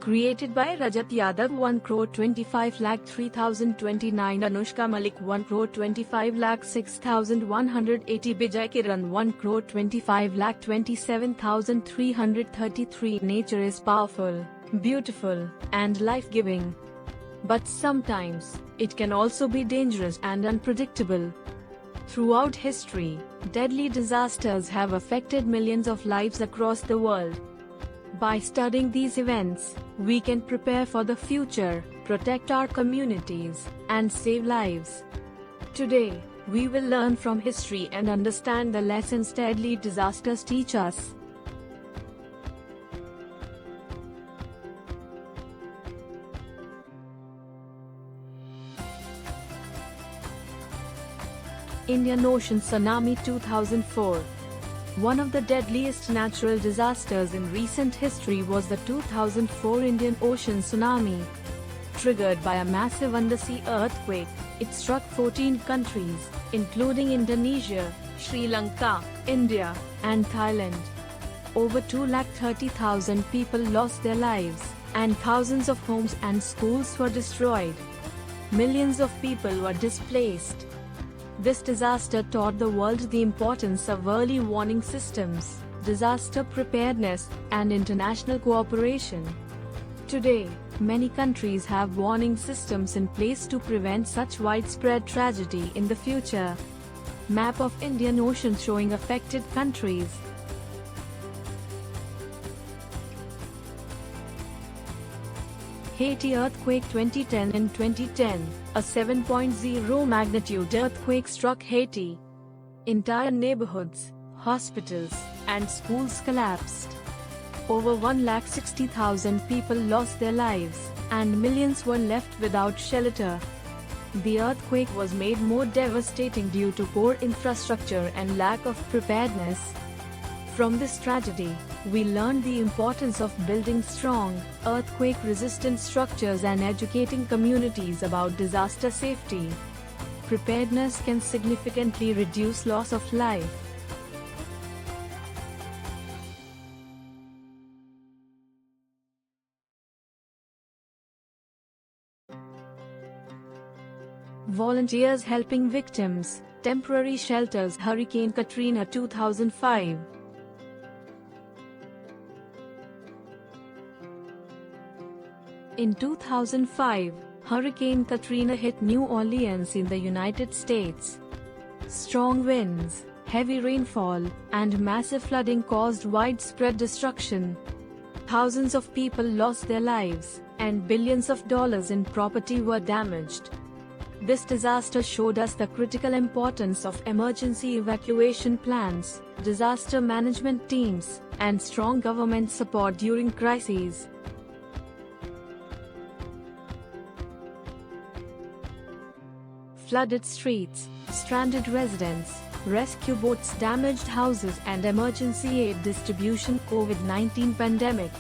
Created by Rajat Yadav 1,25,03,029, Anushka Malik 1,25,06,180, Bijay Kiran 1,25,27,333. Nature is powerful, beautiful, and life-giving. But sometimes, it can also be dangerous and unpredictable. Throughout history, deadly disasters have affected millions of lives across the world. By studying these events, we can prepare for the future, protect our communities, and save lives. Today, we will learn from history and understand the lessons deadly disasters teach us. Indian Ocean Tsunami 2004. One of the deadliest natural disasters in recent history was the 2004 Indian Ocean tsunami. Triggered by a massive undersea earthquake, it struck 14 countries, including Indonesia, Sri Lanka, India, and Thailand. Over 230,000 people lost their lives, and thousands of homes and schools were destroyed. Millions of people were displaced. This disaster taught the world the importance of early warning systems, disaster preparedness, and international cooperation. Today, many countries have warning systems in place to prevent such widespread tragedy in the future. Map of Indian Ocean showing affected countries. Haiti earthquake 2010. In 2010, a 7.0 magnitude earthquake struck Haiti. Entire neighborhoods, hospitals, and schools collapsed. Over 160,000 people lost their lives, and millions were left without shelter. The earthquake was made more devastating due to poor infrastructure and lack of preparedness. From this tragedy, we learned the importance of building strong, earthquake-resistant structures and educating communities about disaster safety. Preparedness can significantly reduce loss of life. Volunteers helping victims, temporary shelters. Hurricane Katrina 2005. In 2005, Hurricane Katrina hit New Orleans in the United States. Strong winds, heavy rainfall, and massive flooding caused widespread destruction. Thousands of people lost their lives, and billions of dollars in property were damaged. This disaster showed us the critical importance of emergency evacuation plans, disaster management teams, and strong government support during crises. Flooded streets, stranded residents, rescue boats, damaged houses, and emergency aid distribution. COVID-19 pandemic.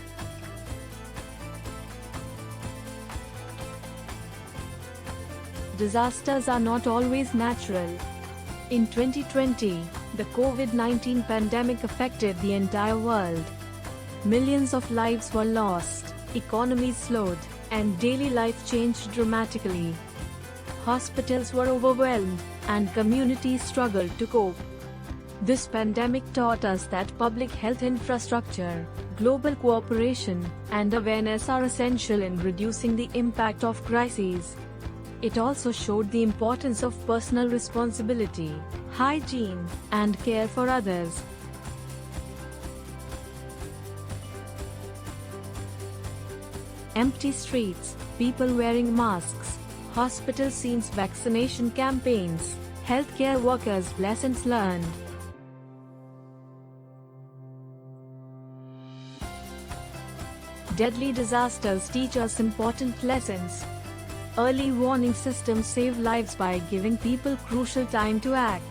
Disasters are not always natural. In 2020, the COVID-19 pandemic affected the entire world. Millions of lives were lost, economies slowed, and daily life changed dramatically. Hospitals were overwhelmed, and communities struggled to cope. This pandemic taught us that public health infrastructure, global cooperation, and awareness are essential in reducing the impact of crises. It also showed the importance of personal responsibility, hygiene, and care for others. Empty streets, people wearing masks, hospital scenes, vaccination campaigns, healthcare workers, lessons learned. Deadly disasters teach us important lessons. Early warning systems save lives by giving people crucial time to act.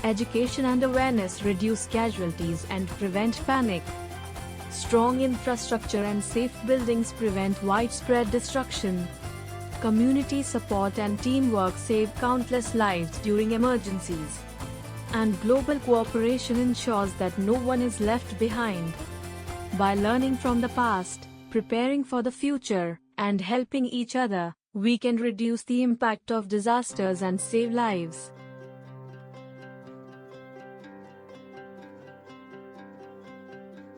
Education and awareness reduce casualties and prevent panic. Strong infrastructure and safe buildings prevent widespread destruction. Community support and teamwork save countless lives during emergencies. And global cooperation ensures that no one is left behind. By learning from the past, preparing for the future, and helping each other, we can reduce the impact of disasters and save lives.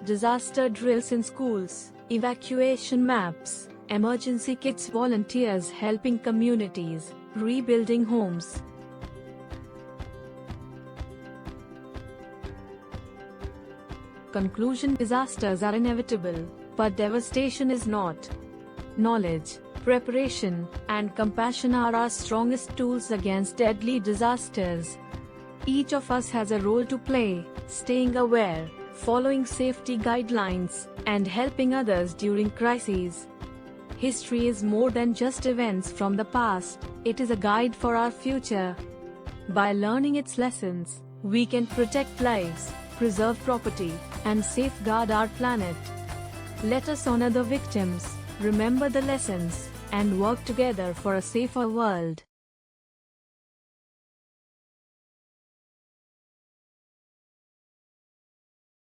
Disaster drills in schools, evacuation maps, emergency kits, volunteers helping communities, rebuilding homes. Conclusion: disasters are inevitable, but devastation is not. Knowledge, preparation, and compassion are our strongest tools against deadly disasters. Each of us has a role to play, staying aware, following safety guidelines, and helping others during crises. History is more than just events from the past, it is a guide for our future. By learning its lessons, we can protect lives, preserve property, and safeguard our planet. Let us honor the victims, remember the lessons, and work together for a safer world.